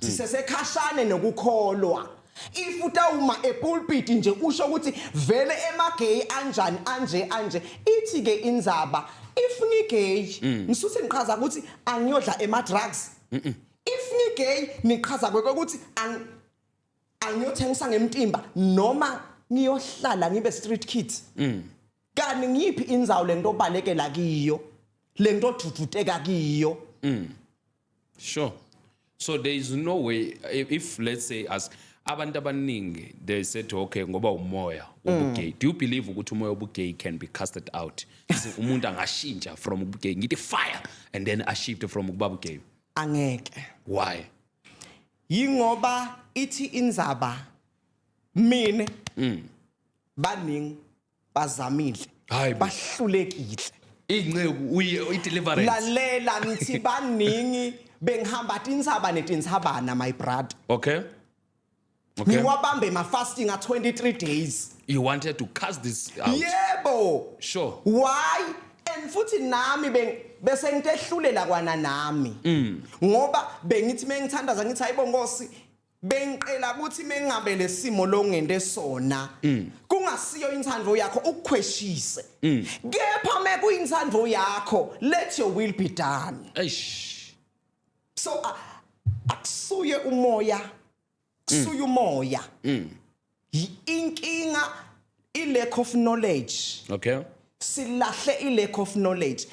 sisesekhashane nokukholwa ifuta uma epulpit nje usho ukuthi vele emagay anjani anje ithi ke indzaba if ngigay ngisuthi ngiqhaza ukuthi angiyodla ema drugs if ngigay niqhaza ukuthi angiyothengisa ngemtimba noma ngiyohlala ngibe street kid kani ngiphi indzawo lento obalekela kiyo lento oduduteka kiyo Sure. So there is no way if let's say as abantu abaningi they said okay ngoba umoya ubugay. Do you believe ukuthi umoya ubugay can be casted out? Umuntu angashintsha from ubugay ngithi fire and then a shift from ubugay. Angeke. Why? Yingoba ithi indzaba mina baningi bazamile bahlulekile. Inceku uyi deliverance. Lalela ngithi baningi bengihamba tindzaba netindzabana my brother. Okay. Ngiwabambe ma fasting at 23 days. You wanted to cast this out. Yebo. Sure. Why? And futhi nami bese ngitehlulela kwana nami. Ngoba bengithi mengithandaza ngithi hayibo Nkosi bengiqela ukuthi mengabe lesimo lo ngende sona kungasiyo inthando yakho ukukhweshise. Kepha mekuyinthando yakho let your will be done. Eish. So akusuye umoya kusuye umoya inkinga I lack of knowledge. Okay. Silahle I lack of knowledge.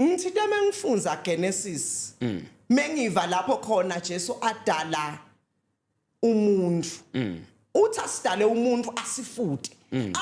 Ngithi mengifunza Genesis mengiva lapho khona Jesu adala umuntu uthi asidale umuntu asifute